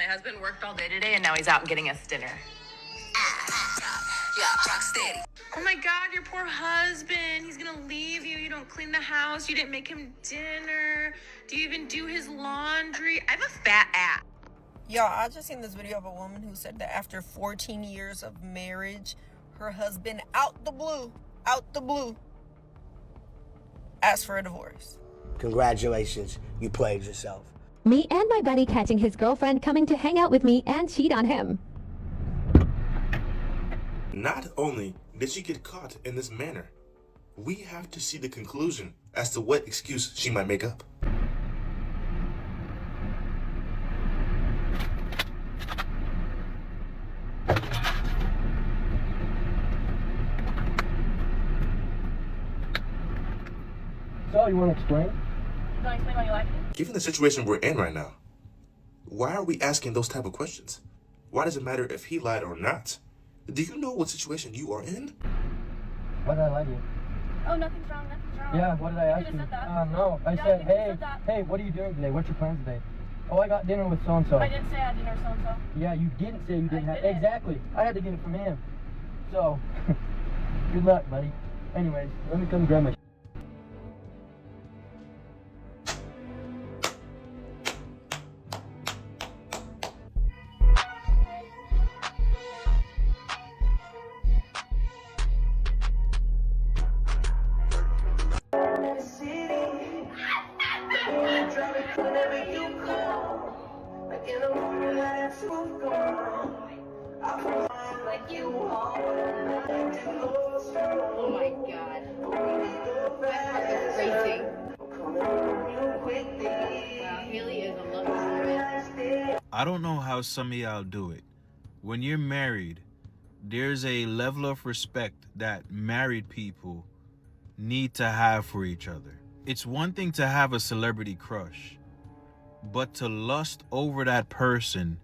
husband worked all day today and now he's out getting us dinner. Oh my God, your poor husband. He's gonna leave you. You don't clean the house. You didn't make him dinner. Do you even do his laundry? I have a fat ass. Y'all, I just seen this video of a woman who said that after 14 years of marriage, her husband out the blue, asked for a divorce. Congratulations, you played yourself. Me and my buddy catching his girlfriend coming to hang out with me and cheat on him. Not only did she get caught in this manner, we have to see the conclusion as to what excuse she might make up. So, you want to explain? You want to explain why you like me? Given the situation we're in right now, why are we asking those type of questions? Why does it matter if he lied or not? Do you know what situation you are in? Why did I lie to you? Oh, nothing's wrong. Yeah, what did I ask you? You could have said that. No, I said, hey, what are you doing today? What's your plans today? Oh, I got dinner with so-and-so. I didn't say I had dinner with so-and-so. Yeah, you didn't say you didn't have. didn't. Exactly. I had to get it from him. So, good luck, buddy. Anyways, let me come grab my Oh my God. My heart is racing. Wow, Haley is a love story. I don't know how some of y'all do it. When you're married, there's a level of respect that married people need to have for each other. It's one thing to have a celebrity crush, but to lust over that person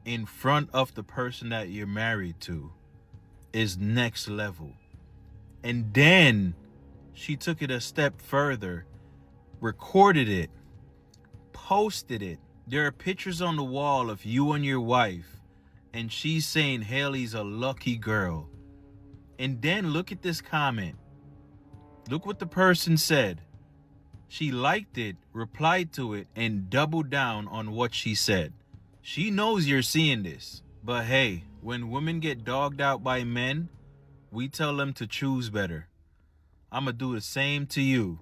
in front of the person that you're married to is next level. And then she took it a step further, recorded it, posted it. There are pictures on the wall of you and your wife, and she's saying Haley's a lucky girl. And then look at this comment. Look what the person said. She liked it, replied to it, and doubled down on what she said. She knows you're seeing this. But hey, when women get dogged out by men, we tell them to choose better. I'ma do the same to you.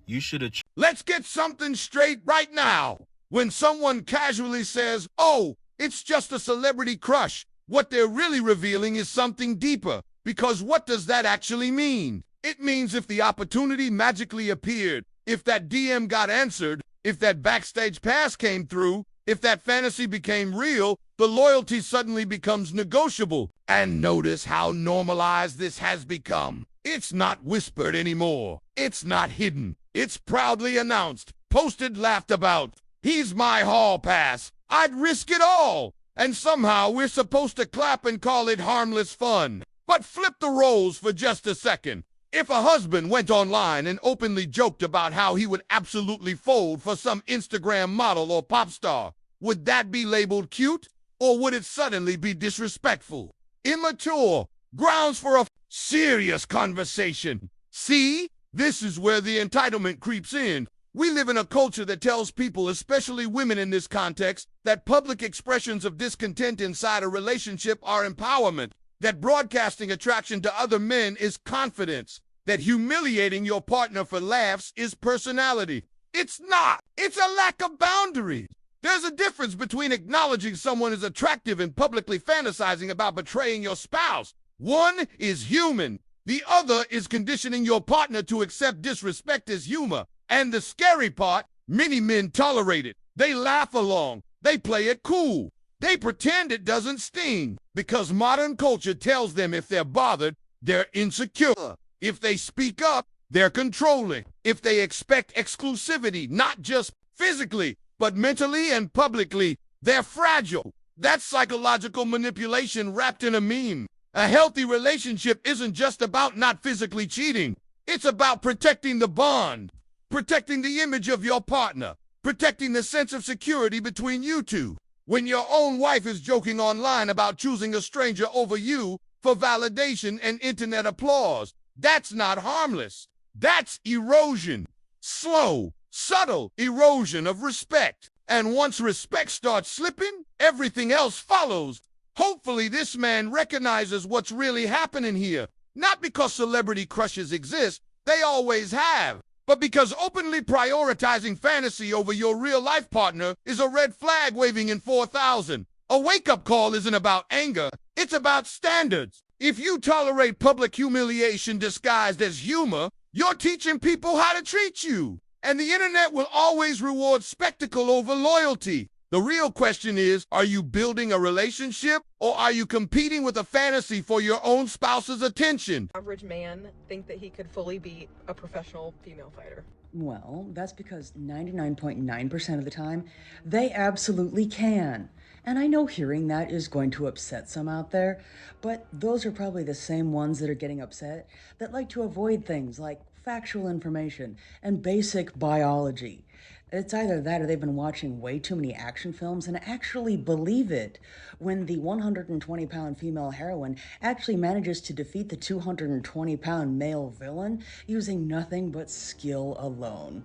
You should have. Let's get something straight right now. When someone casually says, oh, it's just a celebrity crush, what they're really revealing is something deeper. Because what does that actually mean? It means if the opportunity magically appeared, if that DM got answered, if that backstage pass came through, if that fantasy became real, the loyalty suddenly becomes negotiable. And notice how normalized this has become. It's not whispered anymore. It's not hidden. It's proudly announced, posted, laughed about. He's my hall pass. I'd risk it all. And somehow we're supposed to clap and call it harmless fun. But flip the roles for just a second. If a husband went online and openly joked about how he would absolutely fold for some Instagram model or pop star, would that be labeled cute? Or would it suddenly be disrespectful? Immature? Grounds for a serious conversation. See? This is where the entitlement creeps in. We live in a culture that tells people, especially women in this context, that public expressions of discontent inside a relationship are empowerment, that broadcasting attraction to other men is confidence, that humiliating your partner for laughs is personality. It's not. It's a lack of boundaries. There's a difference between acknowledging someone is attractive and publicly fantasizing about betraying your spouse. One is human. The other is conditioning your partner to accept disrespect as humor. And the scary part, many men tolerate it. They laugh along. They play it cool. They pretend it doesn't sting because modern culture tells them if they're bothered, they're insecure. If they speak up, they're controlling. If they expect exclusivity, not just physically, but mentally and publicly, they're fragile. That's psychological manipulation wrapped in a meme. A healthy relationship isn't just about not physically cheating. It's about protecting the bond, protecting the image of your partner, protecting the sense of security between you two. When your own wife is joking online about choosing a stranger over you for validation and internet applause, that's not harmless. That's erosion. Slow, subtle erosion of respect. And once respect starts slipping, everything else follows. Hopefully this man recognizes what's really happening here. Not because celebrity crushes exist, they always have, but because openly prioritizing fantasy over your real-life partner is a red flag waving in 4,000. A wake-up call isn't about anger, it's about standards. If you tolerate public humiliation disguised as humor, you're teaching people how to treat you. And the internet will always reward spectacle over loyalty. The real question is, are you building a relationship or are you competing with a fantasy for your own spouse's attention? Average man think that he could fully beat a professional female fighter? Well, that's because 99.9% of the time, they absolutely can. And I know hearing that is going to upset some out there, but those are probably the same ones that are getting upset that like to avoid things like factual information and basic biology. It's either that or they've been watching way too many action films and actually believe it when the 120-pound female heroine actually manages to defeat the 220-pound male villain using nothing but skill alone.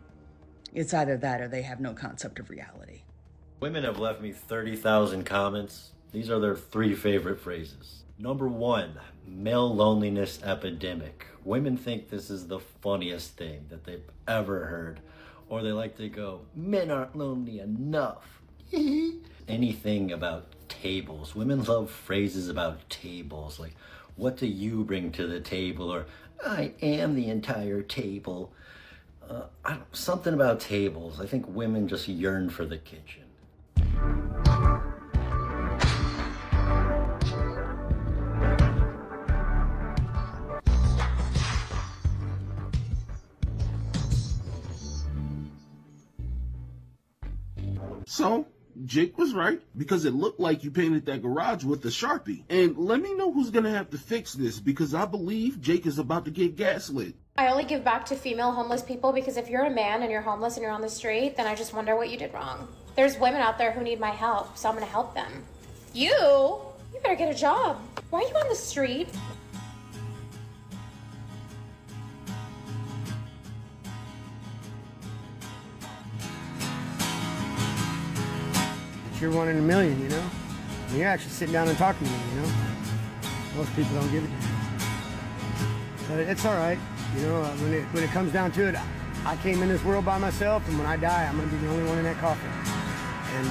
It's either that or they have no concept of reality. Women have left me 30,000 comments. These are their 3 favorite phrases. Number 1, male loneliness epidemic. Women think this is the funniest thing that they've ever heard. Or they like to go, men aren't lonely enough. Anything about tables. Women love phrases about tables, like, what do you bring to the table? Or, I am the entire table. Something about tables. I think women just yearn for the kitchen. So, Jake was right, because it looked like you painted that garage with a Sharpie. And let me know who's gonna have to fix this, because I believe Jake is about to get gaslit. I only give back to female homeless people because if you're a man and you're homeless and you're on the street, then I just wonder what you did wrong. There's women out there who need my help, so I'm gonna help them. You better get a job. Why are you on the street? You're one in a million, you know? And you're actually sitting down and talking to me, you know? Most people don't give it to you. But it's all right, you know, when it comes down to it, I came in this world by myself, and when I die, I'm going to be the only one in that coffin. And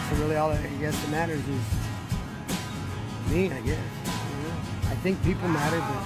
so really all I guess that matters is me, I guess. I don't know. I think people matter, but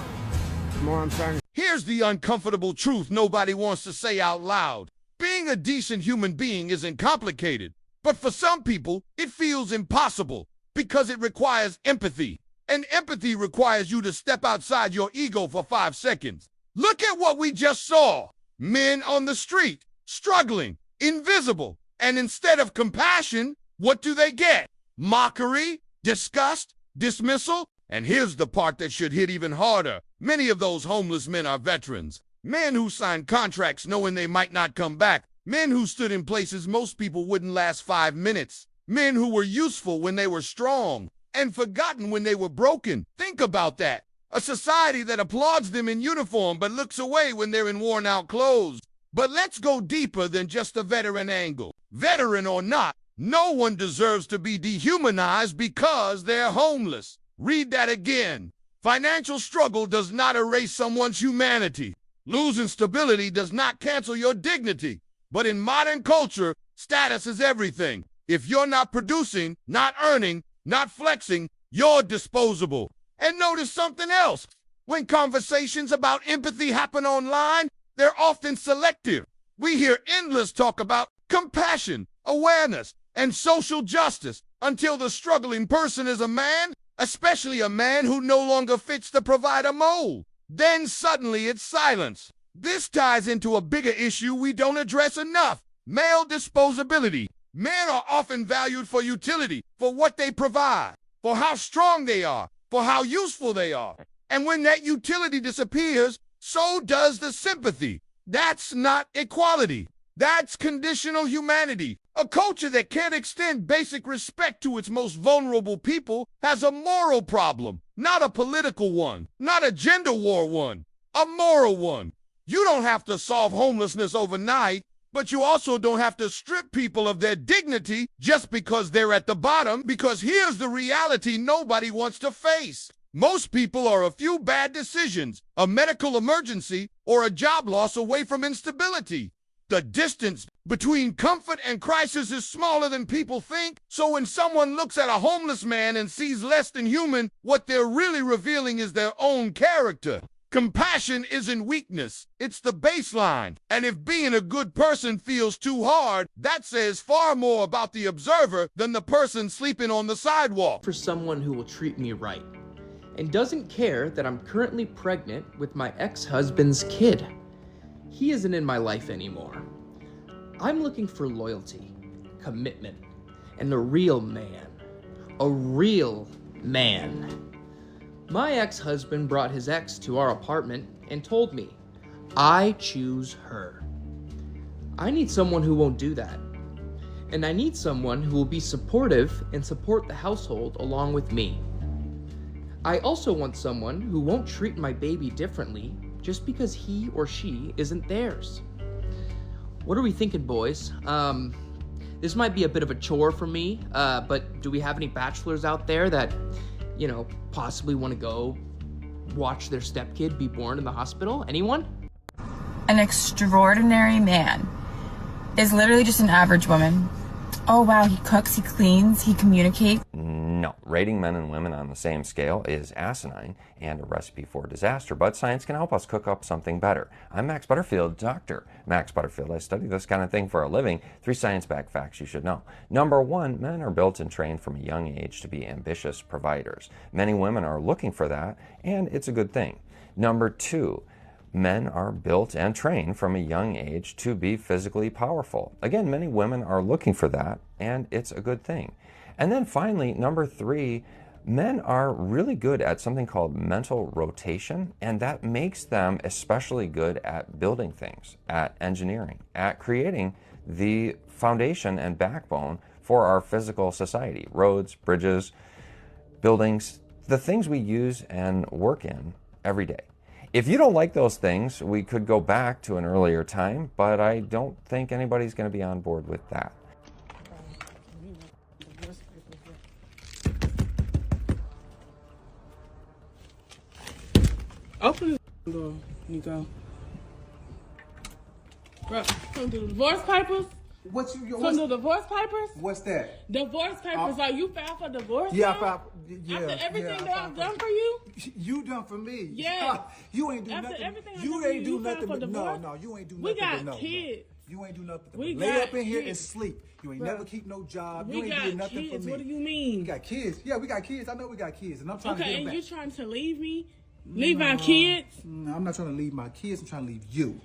the more I'm starting to... Here's the uncomfortable truth nobody wants to say out loud. Being a decent human being isn't complicated. But for some people, it feels impossible because it requires empathy. And empathy requires you to step outside your ego for 5 seconds. Look at what we just saw. Men on the street, struggling, invisible. And instead of compassion, what do they get? Mockery, disgust, dismissal. And here's the part that should hit even harder. Many of those homeless men are veterans. Men who signed contracts knowing they might not come back. Men who stood in places most people wouldn't last 5 minutes. Men who were useful when they were strong and forgotten when they were broken. Think about that. A society that applauds them in uniform but looks away when they're in worn-out clothes. But let's go deeper than just the veteran angle. Veteran or not, no one deserves to be dehumanized because they're homeless. Read that again. Financial struggle does not erase someone's humanity. Losing stability does not cancel your dignity. But in modern culture, status is everything. If you're not producing, not earning, not flexing, you're disposable. And notice something else. When conversations about empathy happen online, they're often selective. We hear endless talk about compassion, awareness, and social justice until the struggling person is a man, especially a man who no longer fits the provider mold. Then suddenly it's silence. This ties into a bigger issue we don't address enough, male disposability. Men are often valued for utility, for what they provide, for how strong they are, for how useful they are. And when that utility disappears, so does the sympathy. That's not equality. That's conditional humanity. A culture that can't extend basic respect to its most vulnerable people has a moral problem, not a political one, not a gender war one, a moral one. You don't have to solve homelessness overnight, but you also don't have to strip people of their dignity just because they're at the bottom, because here's the reality nobody wants to face. Most people are a few bad decisions, a medical emergency, or a job loss away from instability. The distance between comfort and crisis is smaller than people think, so when someone looks at a homeless man and sees less than human, what they're really revealing is their own character. Compassion isn't weakness, it's the baseline. And if being a good person feels too hard, that says far more about the observer than the person sleeping on the sidewalk. For someone who will treat me right and doesn't care that I'm currently pregnant with my ex-husband's kid. He isn't in my life anymore. I'm looking for loyalty, commitment, and a real man. A real man. My ex-husband brought his ex to our apartment and told me, I choose her. I need someone who won't do that. And I need someone who will be supportive and support the household along with me. I also want someone who won't treat my baby differently just because he or she isn't theirs. What are we thinking, boys? This might be a bit of a chore for me, but do we have any bachelors out there that, you know, possibly want to go watch their stepkid be born in the hospital? Anyone? An extraordinary man is literally just an average woman. Oh wow, he cooks, he cleans, he communicates. No, rating men and women on the same scale is asinine and a recipe for disaster, but science can help us cook up something better. I'm Max Butterfield, Dr. Max Butterfield. I study this kind of thing for a living. 3 science-backed facts you should know. Number 1, men are built and trained from a young age to be ambitious providers. Many women are looking for that, and it's a good thing. Number 2, men are built and trained from a young age to be physically powerful. Again, many women are looking for that, and it's a good thing. And then finally, number 3, men are really good at something called mental rotation, and that makes them especially good at building things, at engineering, at creating the foundation and backbone for our physical society. Roads, bridges, buildings, the things we use and work in every day. If you don't like those things, we could go back to an earlier time, but I don't think anybody's going to be on board with that. Open the door, Nico. Bro, some do divorce papers. What's your some do divorce papers? What's that? Divorce papers. Are you filed for divorce? Yeah, now? After everything that I've done for you? You done for me. Yeah. You ain't do After nothing. Everything You ain't do nothing but no, you ain't do nothing. We got but kids. You ain't do nothing. We lay got up in here kids. and sleep. You ain't never keep no job. We You ain't got doing nothing kids. for me. What do you mean? We got kids. Yeah, we got kids. I know we got kids, and I'm trying to get them Okay, back. and you trying to leave me? Leave our kids? No, I'm not trying to leave my kids. I'm trying to leave you.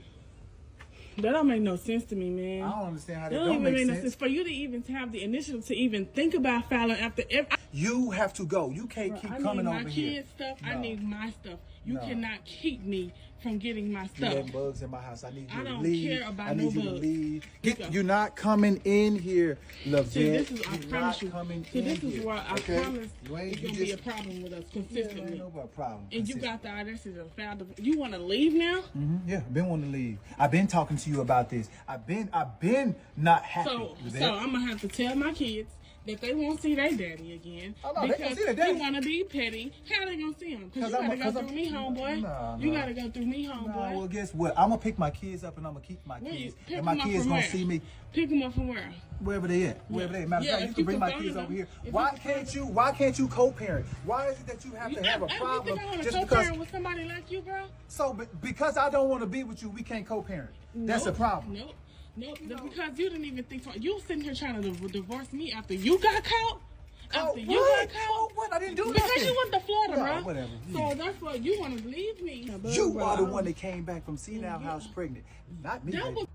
That don't make no sense to me, man. I don't understand how that don't don't even make no sense. sense. For you to even have the initiative to even think about filing after every... You have to go. You can't keep coming over here. I need my kids' stuff. No. I need my stuff. You No. cannot keep me from getting my You stuff. letting bugs in my house. I need you I to don't leave. care about I need no you bugs. to leave. You're not coming in here, Lavette. See, this is, I You're promise not you. coming See, in this is here. where I Okay? promise You ain't- it's you going to be a just- problem with us Yeah, consistently. ain't no problem. And you got the audacity to file the... You want to leave now? Yeah, been wanting to leave. I've been talking to you about this. I've been not happy. So with that. I'm going to have to tell my kids that they won't see their daddy again. Oh, no, they because gonna see their daddy. they want to be petty. How they going to see him? Because you got to go through me, homeboy. No, You got to go through me, homeboy. Well, guess what? I'm going to pick my kids up and I'm going to keep my kids. Pick And my them up kids from going where? to see me. Pick them up from where? Wherever they at. Wherever they at. Matter of fact, you if can bring my find kids them, over here. if Why you can't you co-parent? Why is it that you have to have a You problem think I want to just co-parent because? with somebody like you, bro? So because I don't want to be with you, we can't co-parent. That's a problem. Nope. Because you didn't even think for you sitting here trying to divorce me after you got caught. After you got caught. What? I didn't do because nothing. you went to Florida, No, bro. whatever. So that's why you want to leave me. You are the one that came back from Senile House pregnant, not me. That baby. was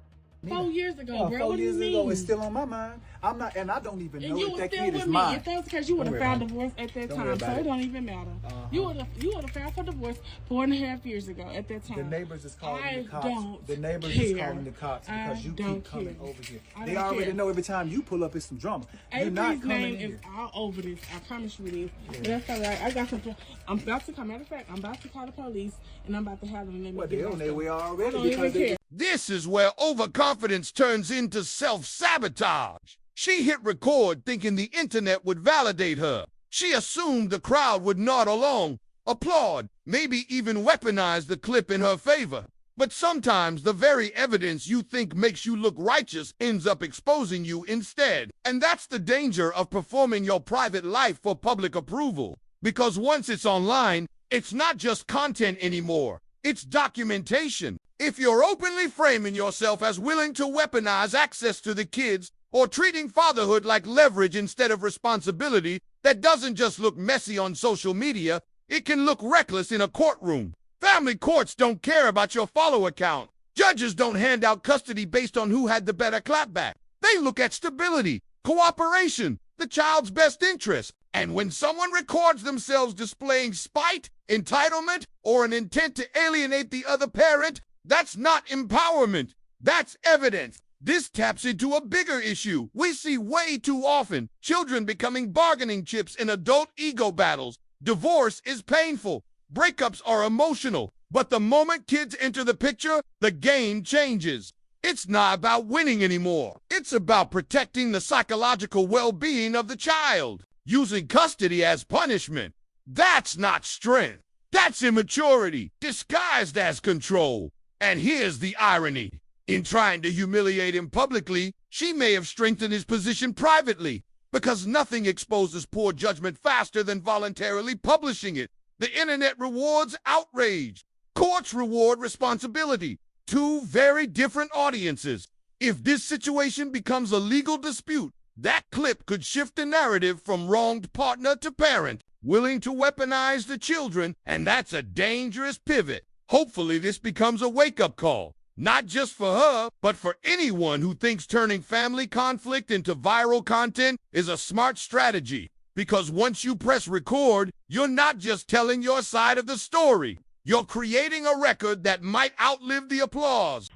4 years ago, Oh, bro. 4 What do you years mean? ago, it's still on my mind. I'm not, and I don't even And know you if were that still kid with is me. mine. If that was the case, you would have Don't worry filed about it. divorce at that Don't worry time. So about it it. don't even matter. You would have filed for divorce 4.5 years ago at that time. The neighbors is calling the cops. Don't The neighbors care. is calling the cops because you don't keep coming care. over here. I They don't already care. know every time you pull up, it's some drama. You're not Avery's coming name in is here. all over this. I promise you it is. But that's all right. I got some. I'm about to come. Matter of fact, I'm about to call the police and I'm about to have them. Well, they're on their way already I don't because even they care. This is where overconfidence turns into self-sabotage. She hit record thinking the internet would validate her. She assumed the crowd would nod along, applaud, maybe even weaponize the clip in her favor. But sometimes the very evidence you think makes you look righteous ends up exposing you instead. And that's the danger of performing your private life for public approval. Because once it's online, it's not just content anymore. It's documentation. If you're openly framing yourself as willing to weaponize access to the kids or treating fatherhood like leverage instead of responsibility, that doesn't just look messy on social media, it can look reckless in a courtroom. Family courts don't care about your follower count. Judges don't hand out custody based on who had the better clapback. They look at stability, cooperation, the child's best interest. And when someone records themselves displaying spite, entitlement, or an intent to alienate the other parent, that's not empowerment. That's evidence. This taps into a bigger issue we see way too often: children becoming bargaining chips in adult ego battles. Divorce is painful. Breakups are emotional. But the moment kids enter the picture, the game changes. It's not about winning anymore. It's about protecting the psychological well-being of the child. Using custody as punishment. That's not strength. That's immaturity, disguised as control. And here's the irony. In trying to humiliate him publicly, she may have strengthened his position privately, because nothing exposes poor judgment faster than voluntarily publishing it. The internet rewards outrage. Courts reward responsibility. Two very different audiences. If this situation becomes a legal dispute, that clip could shift the narrative from wronged partner to parent, willing to weaponize the children, and that's a dangerous pivot. Hopefully this becomes a wake-up call. Not just for her, but for anyone who thinks turning family conflict into viral content is a smart strategy. Because once you press record, you're not just telling your side of the story. You're creating a record that might outlive the applause.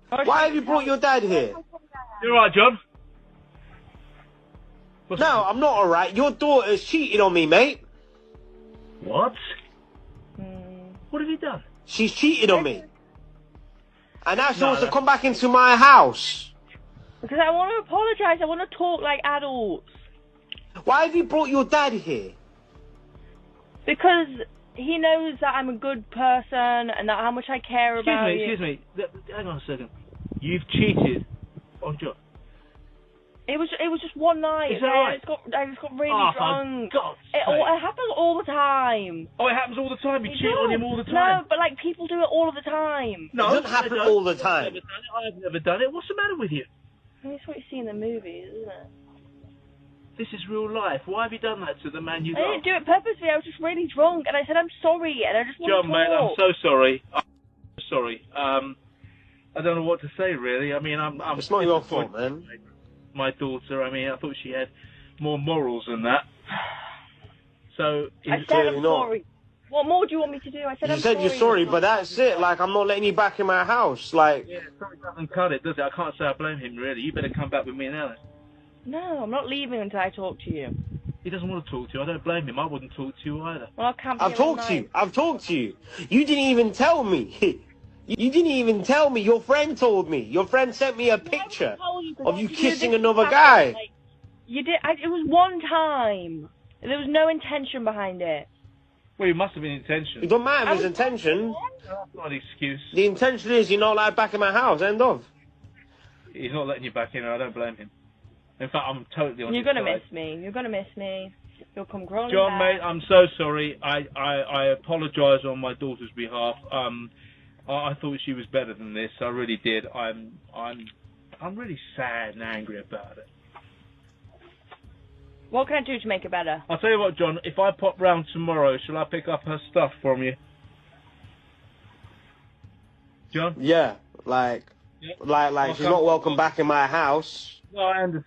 Why have you brought your dad here? You alright, John? No, I'm not alright. Your daughter's cheating on me, mate. What? What have you done? She's cheated on me. And now she wants to come back into my house. Because I want to apologise. I want to talk like adults. Why have you brought your dad here? Because he knows that I'm a good person and that how much I care about you. Excuse me. Hang on a second. You've cheated on John. It was just one night. Is that right? I just got really drunk. For God's It happens all the time. Oh, it happens all the time. You cheat on him all the time. No, but like people do it all of the time. No, it doesn't happen all the time. I've never done it. What's the matter with you? That's what you see in the movies, isn't it? This is real life. Why have you done that to the man you I love? didn't do it purposely. I was just really drunk, and I said I'm sorry, and I just want John, to mate, I'm talk. so sorry. I'm sorry. I don't know what to say, really. I mean, I'm It's not your fault, man. My daughter, I mean, I thought she had more morals than that. So, I said I'm sorry. What more do you want me to do? I said You I'm said sorry. you're sorry, but that's it. Like, I'm not letting you back in my house. Like, yeah, sorry doesn't cut it, does it? I can't say I blame him, really. You better come back with me now, then. No, I'm not leaving until I talk to you. He doesn't want to talk to you. I don't blame him. I wouldn't talk to you either. Well, I can't be I've talked to you. I've talked to you. You didn't even tell me. You didn't even tell me. Your friend told me. Your friend sent me a picture of you kissing another guy. Like, you did. It was one time. There was no intention behind it. Well, it must have been intention. It don't matter if it's intention. That's not an excuse. The intention is you're not allowed back in my house. End of. He's not letting you back in, and I don't blame him. In fact, I'm totally on You're his gonna side. miss me. You're gonna miss me. You'll come crawling John, back. mate, I'm so sorry. I apologise on my daughter's behalf. I thought she was better than this. I really did. I'm really sad and angry about it. What can I do to make it better? I'll tell you what, John. If I pop round tomorrow, shall I pick up her stuff from you? John? Yeah, like I'll she's come. not welcome back in my house. Well, I understand.